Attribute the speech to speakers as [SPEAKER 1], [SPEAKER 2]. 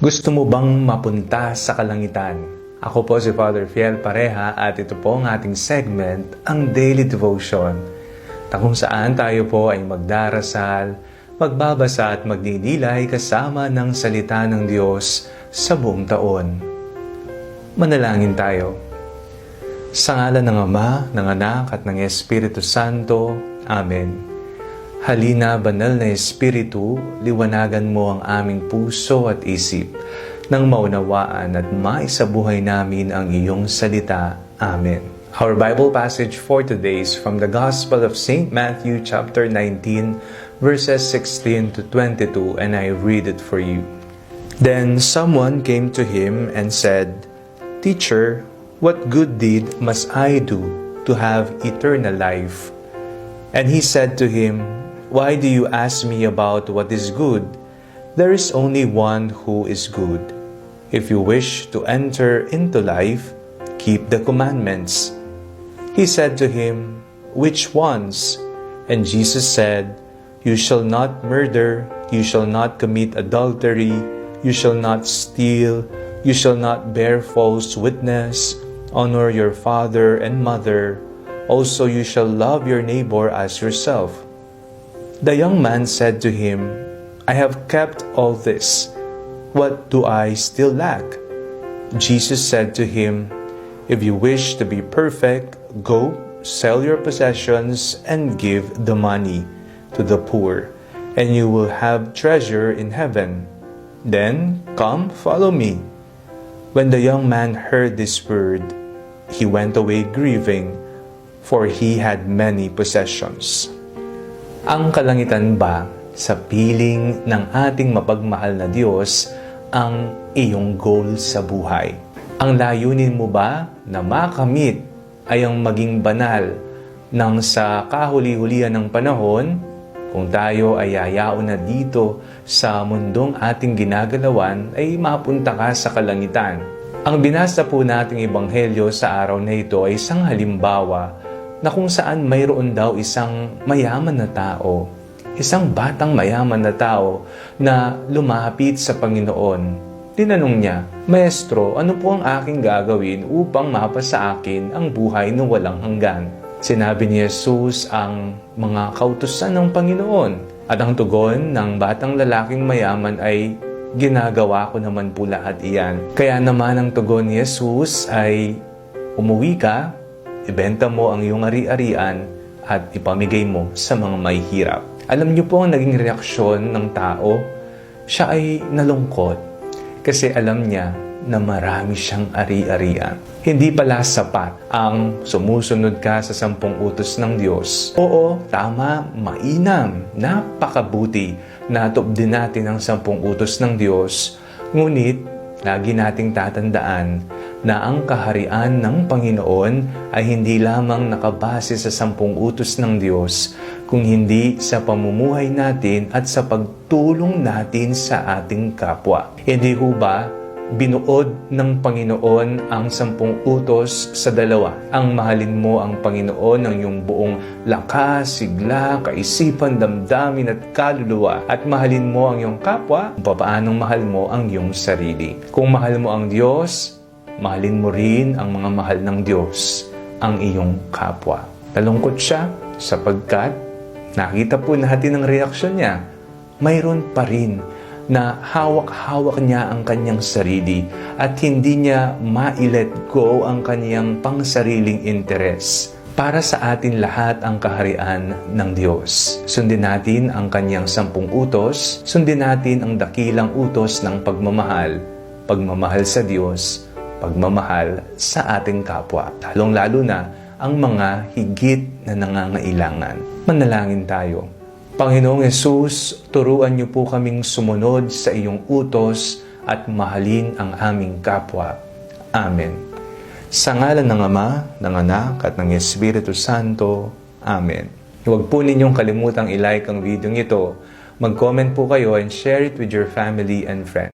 [SPEAKER 1] Gusto mo bang mapunta sa kalangitan? Ako po si Father Fiel Pareha at ito po ang ating segment, ang Daily Devotion, na kung saan tayo po ay magdarasal, magbabasa at magdidilay kasama ng salita ng Diyos sa buong taon. Manalangin tayo. Sa ngalan ng Ama, ng Anak at ng Espiritu Santo. Amen. Halina, banal na Espiritu, liwanagan mo ang aming puso at isip nang maunawaan at maisabuhay namin ang iyong salita. Amen. Our Bible passage for today is from the Gospel of St. Matthew chapter 19, verses 16 to 22, and I read it for you. Then someone came to him and said, "Teacher, what good deed must I do to have eternal life?" And he said to him, "Why do you ask me about what is good? There is only one who is good. If you wish to enter into life, keep the commandments." He said to him, "Which ones?" And Jesus said, "You shall not murder, you shall not commit adultery, you shall not steal, you shall not bear false witness, honor your father and mother. Also you shall love your neighbor as yourself." The young man said to him, "I have kept all this. What do I still lack?" Jesus said to him, "If you wish to be perfect, go, sell your possessions and give the money to the poor, and you will have treasure in heaven. Then come, follow me." When the young man heard this word, he went away grieving, for he had many possessions. Ang kalangitan ba sa piling ng ating mapagmahal na Diyos ang iyong goal sa buhay? Ang layunin mo ba na makamit ay ang maging banal nang sa kahuli-hulihan ng panahon, kung tayo ay yayaon na dito sa mundong ating ginagalawan, ay mapunta ka sa kalangitan? Ang binasa po nating ebanghelyo sa araw na ito ay isang halimbawa na kung saan mayroon daw isang mayaman na tao, isang batang mayaman na tao na lumapit sa Panginoon. Tinanong niya, "Maestro, ano po ang aking gagawin upang mapasa akin ang buhay na walang hanggan?" Sinabi ni Jesus ang mga kautusan ng Panginoon. At ang tugon ng batang lalaking mayaman ay, "Ginagawa ko naman po lahat iyan." Kaya naman ang tugon ni Jesus ay, "Umuwi ka, ibenta mo ang iyong ari-arian at ipamigay mo sa mga may hirap." Alam niyo po ang naging reaksyon ng tao? Siya ay nalungkot kasi alam niya na marami siyang ari-arian. Hindi pala sapat ang sumusunod ka sa 10 utos ng Diyos. Oo, tama, mainam, napakabuti na tupdin natin ang 10 utos ng Diyos. Ngunit, lagi nating tatandaan na ang kaharian ng Panginoon ay hindi lamang nakabase sa 10 utos ng Diyos, kung hindi sa pamumuhay natin at sa pagtulong natin sa ating kapwa. Hindi ho ba binuod ng Panginoon ang 10 utos sa 2? Ang mahalin mo ang Panginoon ng iyong buong lakas, sigla, kaisipan, damdamin at kaluluwa, at mahalin mo ang iyong kapwa kung paanong mahal mo ang iyong sarili. Kung mahal mo ang Diyos, mahalin mo rin ang mga mahal ng Diyos, ang iyong kapwa. Nalungkot siya sapagkat nakita po natin ang reaksyon niya. Mayroon pa rin na hawak-hawak niya ang kanyang sarili at hindi niya ma-let go ang kanyang pangsariling interes. Para sa atin lahat ang kaharian ng Diyos. Sundin natin ang kanyang 10 utos, sundin natin ang dakilang utos ng pagmamahal, pagmamahal sa Diyos, pagmamahal sa ating kapwa, lalong-lalo na ang mga higit na nangangailangan. Manalangin tayo. Panginoong Hesus, turuan niyo po kaming sumunod sa iyong utos at mahalin ang aming kapwa. Amen. Sa ngalan ng Ama, ng Anak at ng Espiritu Santo. Amen. Huwag po ninyong kalimutang i-like ang video ito. Mag-comment po kayo and share it with your family and friends.